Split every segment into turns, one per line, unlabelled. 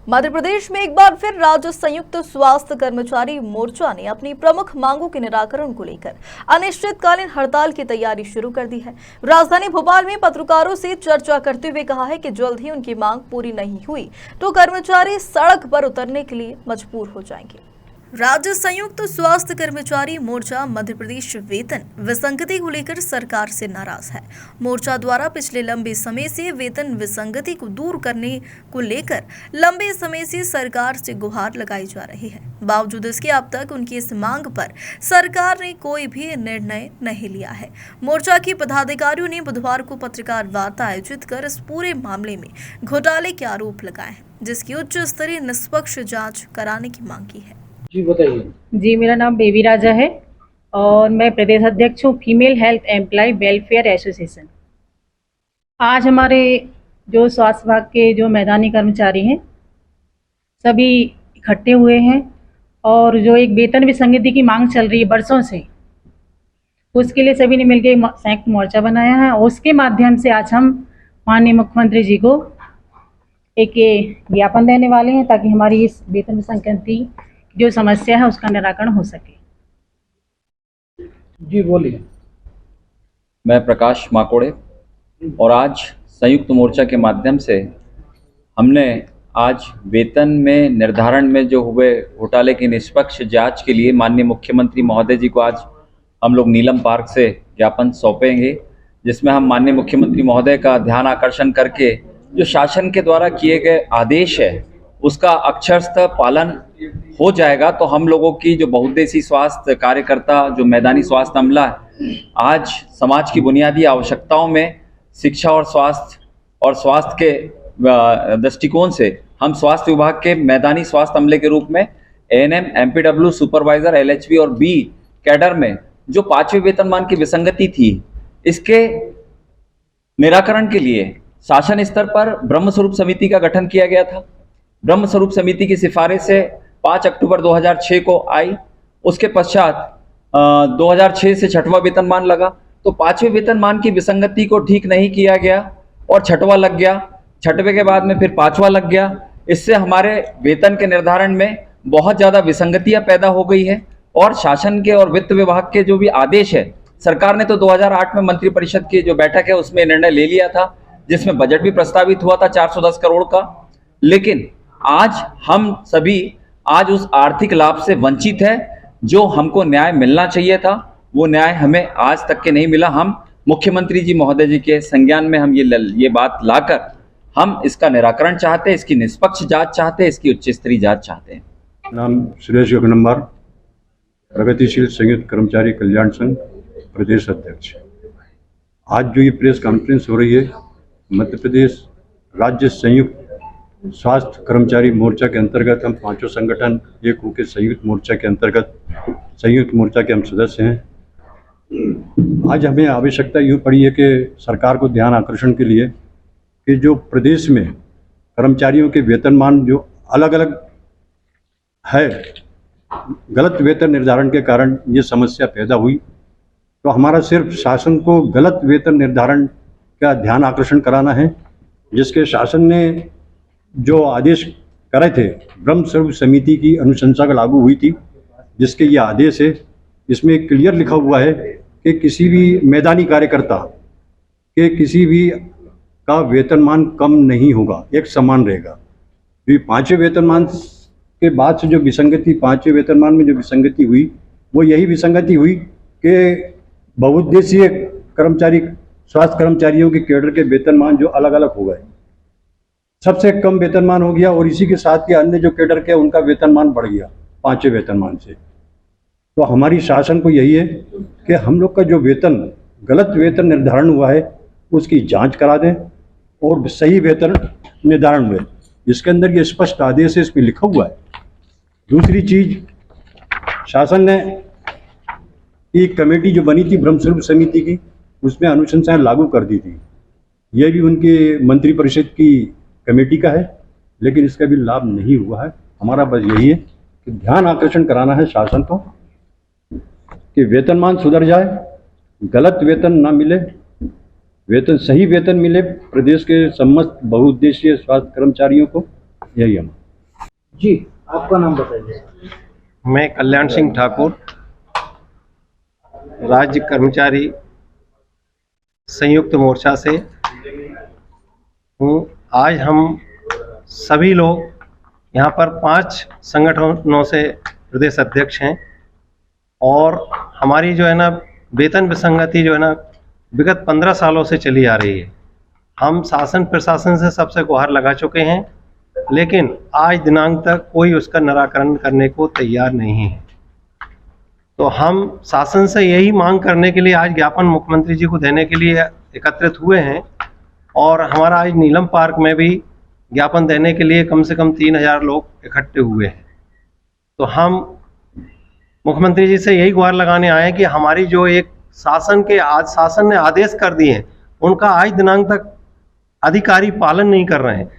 मध्य प्रदेश में एक बार फिर राज्य संयुक्त स्वास्थ्य कर्मचारी मोर्चा ने अपनी प्रमुख मांगों के निराकरण को लेकर अनिश्चितकालीन हड़ताल की तैयारी शुरू कर दी है। राजधानी भोपाल में पत्रकारों से चर्चा करते हुए कहा है कि जल्द ही उनकी मांग पूरी नहीं हुई तो कर्मचारी सड़क पर उतरने के लिए मजबूर हो जाएंगे। राज्य संयुक्त स्वास्थ्य कर्मचारी मोर्चा मध्य प्रदेश वेतन विसंगति को लेकर सरकार से नाराज है। मोर्चा द्वारा पिछले लंबे समय से वेतन विसंगति को दूर करने को लेकर लंबे समय से सरकार से गुहार लगाई जा रही है। बावजूद इसके अब तक उनकी इस मांग पर सरकार ने कोई भी निर्णय नहीं लिया है। मोर्चा के पदाधिकारियों ने बुधवार को पत्रकार वार्ता आयोजित कर इस पूरे मामले में घोटाले के आरोप लगाए हैं, जिसकी उच्च स्तरीय निष्पक्ष जाँच कराने की मांग की है।
जी बताइए।
जी, मेरा नाम बेबी राजा है और मैं प्रदेश अध्यक्ष हूँ female health employ welfare association. आज हमारे जो स्वास्थ्य विभाग के जो मैदानी कर्मचारी हैं सभी इकट्ठे हुए हैं और जो एक वेतन विसंगति की मांग चल रही है बरसों से, उसके लिए सभी ने मिलकर संयुक्त मोर्चा बनाया है। उसके माध्यम से आज हम माननीय मुख्यमंत्री जी को एक ज्ञापन देने वाले हैं ताकि हमारी इस वेतन विसंगति जो समस्या है उसका निराकरण हो सके।
जी बोलिए।
मैं प्रकाश माकोड़े और आज संयुक्त मोर्चा के माध्यम से हमने आज वेतन में निर्धारण में जो हुए घोटाले की निष्पक्ष जांच के लिए माननीय मुख्यमंत्री महोदय जी को आज हम लोग नीलम पार्क से ज्ञापन सौंपेंगे, जिसमें हम माननीय मुख्यमंत्री महोदय का ध्यान आकर्षण करके जो शासन के द्वारा किए गए आदेश है उसका अक्षरशः पालन हो जाएगा तो हम लोगों की जो बहुउद्देशीय स्वास्थ्य कार्यकर्ता जो मैदानी स्वास्थ्य अमला है, आज समाज की बुनियादी आवश्यकताओं में शिक्षा और स्वास्थ्य के दृष्टिकोण से हम स्वास्थ्य विभाग के मैदानी स्वास्थ्य अमले के रूप में एएनएम, एमपीडब्ल्यू, सुपरवाइजर, एलएचबी और बी कैडर में जो 5वें वेतनमान की विसंगति थी, इसके निराकरण के लिए शासन स्तर पर ब्रह्मस्वरूप समिति का गठन किया गया था। ब्रह्मस्वरूप समिति की सिफारिश से 5 अक्टूबर 2006 को आई। उसके पश्चात 2006 से 6वां वेतनमान लगा तो 5वें वेतनमान की विसंगति को ठीक नहीं किया गया और 6वां लग गया। 6वें के बाद में फिर 5वां लग गया। इससे हमारे वेतन के निर्धारण में बहुत ज़्यादा विसंगतियां पैदा हो गई है और शासन के और वित्त विभाग के जो भी आदेश है, सरकार ने तो 2008 में मंत्रिपरिषद की जो बैठक है उसमें निर्णय ले लिया था, जिसमें बजट भी प्रस्तावित हुआ था 410 करोड़ का। लेकिन आज हम सभी आज उस आर्थिक लाभ से वंचित है। जो हमको न्याय मिलना चाहिए था वो न्याय हमें आज तक के नहीं मिला। हम मुख्यमंत्री जी महोदय जी के संज्ञान में हम ये बात लाकर हम इसका निराकरण चाहते हैं, इसकी निष्पक्ष जांच चाहते हैं, इसकी उच्च स्तरीय जांच चाहते हैं।
नाम सुरेश गगनम्बर, प्रगतिशील संयुक्त कर्मचारी कल्याण संघ प्रदेश अध्यक्ष। आज जो ये प्रेस कॉन्फ्रेंस हो रही है, मध्य प्रदेश राज्य संयुक्त स्वास्थ्य कर्मचारी मोर्चा के अंतर्गत हम पांचों संगठन एक होकर संयुक्त मोर्चा के अंतर्गत संयुक्त मोर्चा के हम सदस्य हैं। आज हमें आवश्यकता यूँ पड़ी है कि सरकार को ध्यान आकर्षण के लिए कि जो प्रदेश में कर्मचारियों के वेतनमान जो अलग अलग है, गलत वेतन निर्धारण के कारण ये समस्या पैदा हुई, तो हमारा सिर्फ शासन को गलत वेतन निर्धारण का ध्यान आकर्षण कराना है, जिसके शासन ने जो आदेश करे थे ब्रह्मस्वरूप समिति की अनुशंसा का लागू हुई थी, जिसके ये आदेश है, इसमें क्लियर लिखा हुआ है कि किसी भी मैदानी कार्यकर्ता के किसी भी का वेतनमान कम नहीं होगा, एक समान रहेगा। ये 5वें वेतनमान के बाद से जो विसंगति 5वें वेतनमान में जो विसंगति हुई वो यही विसंगति हुई कि बहुउद्देशीय कर्मचारी स्वास्थ्य कर्मचारियों के कैडर के वेतनमान जो अलग अलग हो गए, सबसे कम वेतनमान हो गया और इसी के साथ के अन्य जो कैडर के उनका वेतनमान बढ़ गया 5वें वेतनमान से। तो हमारी शासन को यही है कि हम लोग का जो वेतन गलत वेतन निर्धारण हुआ है उसकी जांच करा दें और सही वेतन निर्धारण हुए। इसके अंदर ये स्पष्ट आदेश है, इसमें लिखा हुआ है। दूसरी चीज, शासन ने एक कमेटी जो बनी थी ब्रह्मस्वरूप समिति की, उसमें अनुशंसाएं लागू कर दी थी। यह भी उनके मंत्रिपरिषद की कमेटी का है, लेकिन इसका भी लाभ नहीं हुआ है। हमारा बस यही है कि ध्यान आकर्षण कराना है शासन को कि वेतनमान सुधर जाए, गलत वेतन ना मिले, वेतन सही वेतन मिले प्रदेश के समस्त बहुउद्देशीय स्वास्थ्य कर्मचारियों को। यही हम
जी, आपका नाम बताइए।
मैं कल्याण सिंह ठाकुर, राज्य कर्मचारी संयुक्त मोर्चा से हूँ। आज हम सभी लोग यहाँ पर 5 संगठनों से प्रदेश अध्यक्ष हैं और हमारी जो है ना वेतन विसंगति जो है ना विगत 15 सालों से चली आ रही है। हम शासन प्रशासन से सबसे गुहार लगा चुके हैं, लेकिन आज दिनांक तक कोई उसका निराकरण करने को तैयार नहीं है। तो हम शासन से यही मांग करने के लिए आज ज्ञापन मुख्यमंत्री जी को देने के लिए एकत्रित हुए हैं और हमारा आज नीलम पार्क में भी ज्ञापन देने के लिए कम से कम 3000 लोग इकट्ठे हुए हैं। तो हम मुख्यमंत्री जी से यही गुहार लगाने आए हैं कि हमारी जो एक शासन ने आदेश कर दिए हैं, उनका आज दिनांक तक अधिकारी पालन नहीं कर रहे हैं।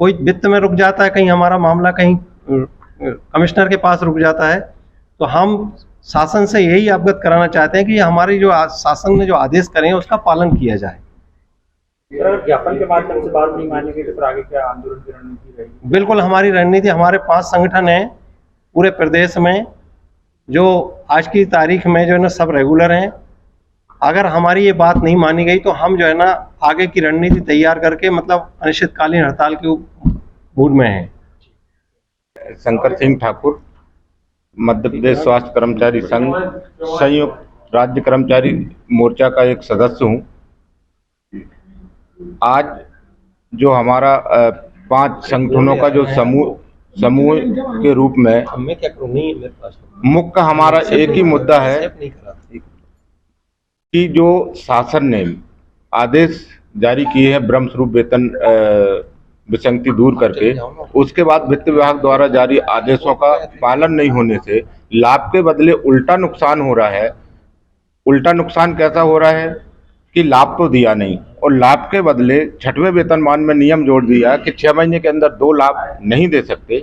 कोई वित्त में रुक जाता है, कहीं हमारा मामला कहीं कमिश्नर के पास रुक जाता है। तो हम शासन से यही अवगत कराना चाहते हैं कि हमारी जो शासन ने जो आदेश करे हैं उसका पालन किया जाए।
अगर ज्ञापन के माध्यम से बात नहीं मानी गई तो फिर आगे क्या आंदोलन की रणनीति रहेगी?
बिल्कुल, हमारी रणनीति, हमारे 5 संगठन हैं पूरे प्रदेश में जो आज की तारीख में जो है ना सब रेगुलर हैं। अगर हमारी ये बात नहीं मानी गई तो हम जो है ना आगे की रणनीति तैयार करके मतलब अनिश्चितकालीन हड़ताल के मूड में हैं।
शंकर सिंह ठाकुर, मध्य प्रदेश स्वास्थ्य कर्मचारी संघ संयुक्त राज्य कर्मचारी मोर्चा का एक सदस्य हूँ। आज जो हमारा 5 संगठनों का जो समूह के रूप में मुख्य हमारा एक ही मुद्दा है कि जो शासन ने आदेश जारी किए हैं ब्रह्म स्वरूप वेतन विसंगति दूर करके, उसके बाद वित्त विभाग द्वारा जारी आदेशों का पालन नहीं होने से लाभ के बदले उल्टा नुकसान हो रहा है। उल्टा नुकसान कैसा हो रहा है कि लाभ तो दिया नहीं और लाभ के बदले 6वें वेतनमान में नियम जोड़ दिया कि 6 महीने के अंदर 2 लाभ नहीं दे सकते।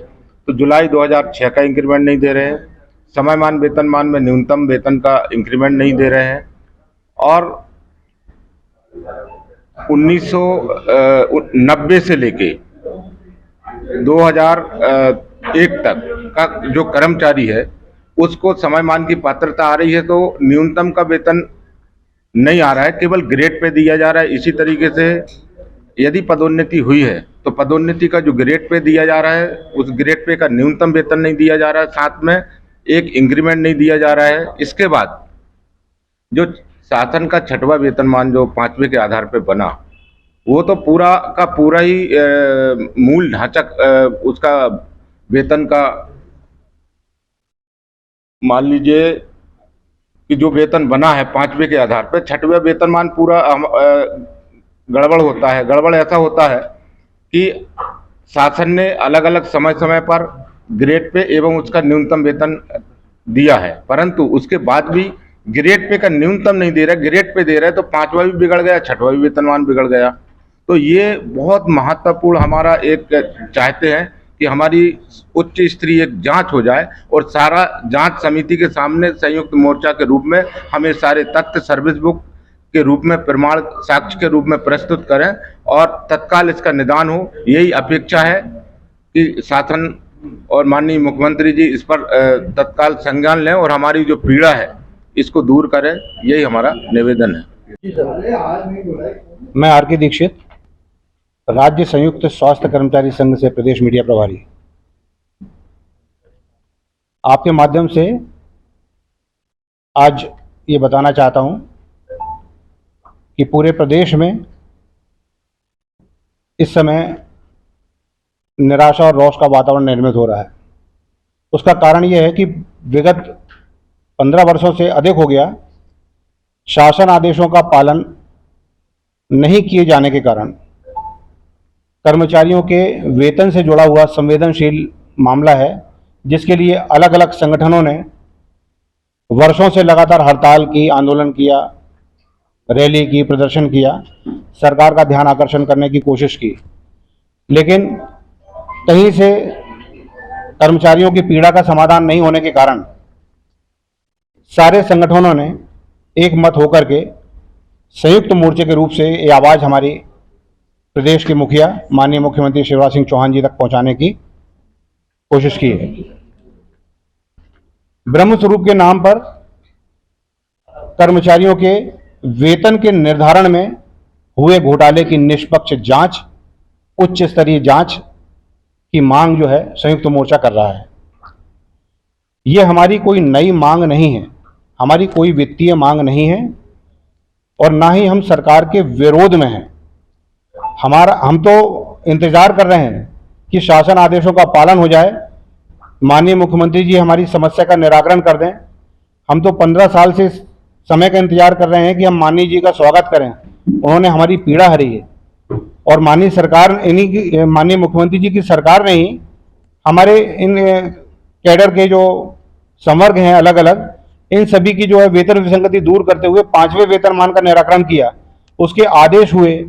तो जुलाई 2006 का इंक्रीमेंट नहीं दे रहे हैं, समयमान वेतनमान में न्यूनतम वेतन का इंक्रीमेंट नहीं दे रहे हैं और 1990 से लेके 2001 तक का जो कर्मचारी है उसको समयमान की पात्रता आ रही है, तो न्यूनतम का वेतन नहीं आ रहा है, केवल ग्रेड पे दिया जा रहा है। इसी तरीके से यदि पदोन्नति हुई है तो पदोन्नति का जो ग्रेड पे दिया जा रहा है उस ग्रेड पे का न्यूनतम वेतन नहीं दिया जा रहा है, साथ में एक इंक्रीमेंट नहीं दिया जा रहा है। इसके बाद जो शासन का 6वां वेतनमान जो 5वें के आधार पे बना, वो तो पूरा का पूरा ही मूल ढांचा उसका वेतन का मान लीजिए कि जो वेतन बना है 5वें के आधार पे, 6वां वेतनमान पूरा गड़बड़ होता है। गड़बड़ ऐसा होता है कि शासन ने अलग अलग समय समय पर ग्रेड पे एवं उसका न्यूनतम वेतन दिया है, परंतु उसके बाद भी ग्रेड पे का न्यूनतम नहीं दे रहा, ग्रेड पे दे रहा है, तो 5वां भी बिगड़ गया, 6वां भी वेतनमान बिगड़ गया। तो ये बहुत महत्वपूर्ण हमारा एक चाहते हैं कि हमारी उच्च स्तरीय एक जांच हो जाए और सारा जांच समिति के सामने संयुक्त मोर्चा के रूप में हमें सारे तथ्य सर्विस बुक के रूप में प्रमाण साक्ष्य के रूप में प्रस्तुत करें और तत्काल इसका निदान हो। यही अपेक्षा है कि शासन और माननीय मुख्यमंत्री जी इस पर तत्काल संज्ञान लें और हमारी जो पीड़ा है इसको दूर करें, यही हमारा निवेदन है।
मैं आर.के. दीक्षित, राज्य संयुक्त स्वास्थ्य कर्मचारी संघ से प्रदेश मीडिया प्रभारी। आपके माध्यम से आज ये बताना चाहता हूं कि पूरे प्रदेश में इस समय निराशा और रोष का वातावरण निर्मित हो रहा है। उसका कारण यह है कि विगत 15 वर्षों से अधिक हो गया शासन आदेशों का पालन नहीं किए जाने के कारण कर्मचारियों के वेतन से जुड़ा हुआ संवेदनशील मामला है, जिसके लिए अलग अलग संगठनों ने वर्षों से लगातार हड़ताल की, आंदोलन किया, रैली की, प्रदर्शन किया, सरकार का ध्यान आकर्षण करने की कोशिश की, लेकिन कहीं से कर्मचारियों की पीड़ा का समाधान नहीं होने के कारण सारे संगठनों ने एक मत होकर के संयुक्त मोर्चे के रूप से ये आवाज़ हमारी प्रदेश के मुखिया माननीय मुख्यमंत्री शिवराज सिंह चौहान जी तक पहुंचाने की कोशिश की है। ब्रह्म स्वरूप के नाम पर कर्मचारियों के वेतन के निर्धारण में हुए घोटाले की निष्पक्ष जांच, उच्च स्तरीय जांच की मांग जो है संयुक्त मोर्चा कर रहा है। यह हमारी कोई नई मांग नहीं है, हमारी कोई वित्तीय मांग नहीं है और ना ही हम सरकार के विरोध में हैं। हम तो इंतजार कर रहे हैं कि शासन आदेशों का पालन हो जाए, माननीय मुख्यमंत्री जी हमारी समस्या का निराकरण कर दें। हम तो 15 साल से समय का इंतजार कर रहे हैं कि हम माननीय जी का स्वागत करें। उन्होंने हमारी पीड़ा हरी है और माननीय सरकार, इन्हीं की, माननीय मुख्यमंत्री जी की सरकार ने ही हमारे इन कैडर के जो संवर्ग हैं अलग अलग, इन सभी की जो है वेतन विसंगति दूर करते हुए 5वें वेतनमान का निराकरण किया। उसके आदेश हुए,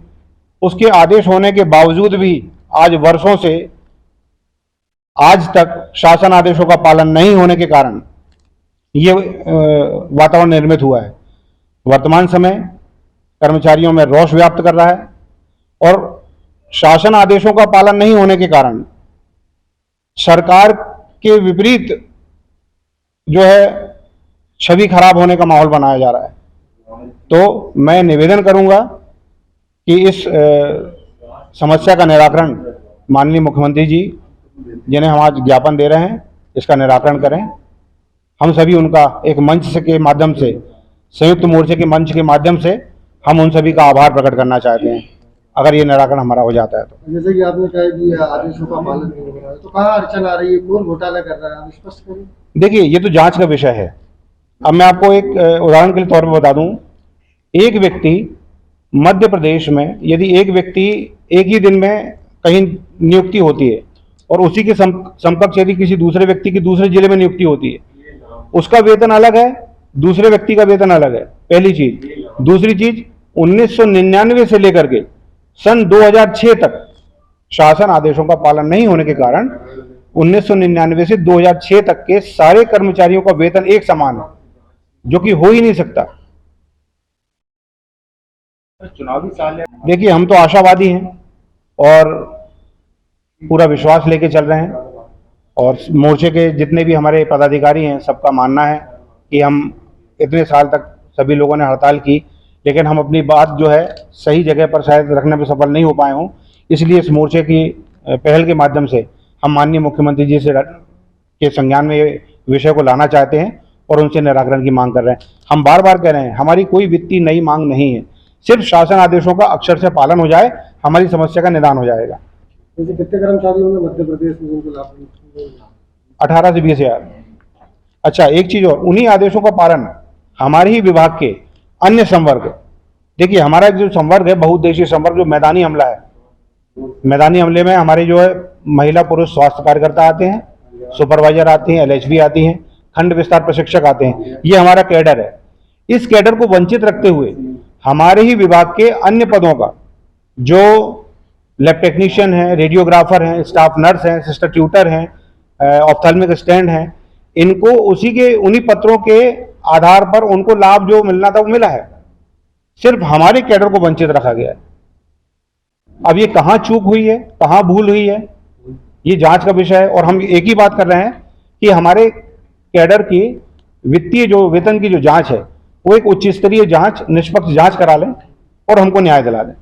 उसके आदेश होने के बावजूद भी आज वर्षों से आज तक शासन आदेशों का पालन नहीं होने के कारण ये वातावरण निर्मित हुआ है। वर्तमान समय कर्मचारियों में रोष व्याप्त कर रहा है और शासन आदेशों का पालन नहीं होने के कारण सरकार के विपरीत जो है छवि खराब होने का माहौल बनाया जा रहा है। तो मैं निवेदन करूंगा कि इस समस्या का निराकरण माननीय मुख्यमंत्री जी, जिन्हें हम आज ज्ञापन दे रहे हैं, इसका निराकरण करें। हम सभी उनका एक मंच से के माध्यम से, संयुक्त मोर्चे के मंच के माध्यम से हम उन सभी का आभार प्रकट करना चाहते हैं, अगर ये निराकरण हमारा हो जाता है तो।
जैसे कि आपने कहा कि आदेशों का पालन नहीं हो रहा है, तो कहाँ अड़चन आ रही है, कौन घोटाला कर रहा है, आप स्पष्ट करें।
देखिए, ये तो जांच का विषय है। अब मैं आपको एक उदाहरण के तौर पर बता दूं, एक व्यक्ति मध्य प्रदेश में, यदि एक व्यक्ति एक ही दिन में कहीं नियुक्ति होती है और उसी के समकक्ष यदि किसी दूसरे व्यक्ति की दूसरे जिले में नियुक्ति होती है, उसका वेतन अलग है, दूसरे व्यक्ति का वेतन अलग है, पहली चीज। दूसरी चीज, 1999 से लेकर के सन 2006 तक शासन आदेशों का पालन नहीं होने के कारण 1999 से 2006 तक के सारे कर्मचारियों का वेतन एक समान है, जो कि हो ही नहीं सकता। चुनावी साल है, देखिए हम तो आशावादी हैं और पूरा विश्वास लेके चल रहे हैं और मोर्चे के जितने भी हमारे पदाधिकारी हैं सबका मानना है कि हम इतने साल तक सभी लोगों ने हड़ताल की, लेकिन हम अपनी बात जो है सही जगह पर शायद रखने में सफल नहीं हो पाए हों। इसलिए इस मोर्चे की पहल के माध्यम से हम माननीय मुख्यमंत्री जी से के संज्ञान में ये विषय को लाना चाहते हैं और उनसे निराकरण की मांग कर रहे हैं। हम बार बार कह रहे हैं, हमारी कोई वित्तीय नई मांग नहीं है, सिर्फ शासन आदेशों का अक्षर से पालन हो जाए, हमारी समस्या का निदान हो जाएगा।
जैसे कितने कर्मचारी होंगे मध्य प्रदेश में जिनको लाभ
18 से 20 हजार। अच्छा, एक चीज और, उन्हीं आदेशों का पालन हमारे ही विभाग के अन्य संवर्ग, देखिए हमारा जो संवर्ग है बहुउद्देशीय संवर्ग, जो मैदानी अमला है, मैदानी अमले में हमारे जो है महिला पुरुष स्वास्थ्य कार्यकर्ता आते हैं, सुपरवाइजर आते हैं, LHB आती हैं, खंड विस्तार प्रशिक्षक आते हैं, ये हमारा कैडर है। इस कैडर को वंचित रखते हुए हमारे ही विभाग के अन्य पदों का, जो लैब टेक्नीशियन है, रेडियोग्राफर हैं, स्टाफ नर्स हैं, सिस्टर ट्यूटर हैं, ऑप्थेल्मिक असिस्टेंट हैं, इनको उन्हीं पत्रों के आधार पर उनको लाभ जो मिलना था वो मिला है, सिर्फ हमारे कैडर को वंचित रखा गया है। अब ये कहाँ चूक हुई है, कहाँ भूल हुई है, ये जांच का विषय है और हम एक ही बात कर रहे हैं कि हमारे कैडर की वित्तीय जो वेतन की जो जांच है वो एक उच्च स्तरीय जांच, निष्पक्ष जांच करा लें और हमको न्याय दिला दें।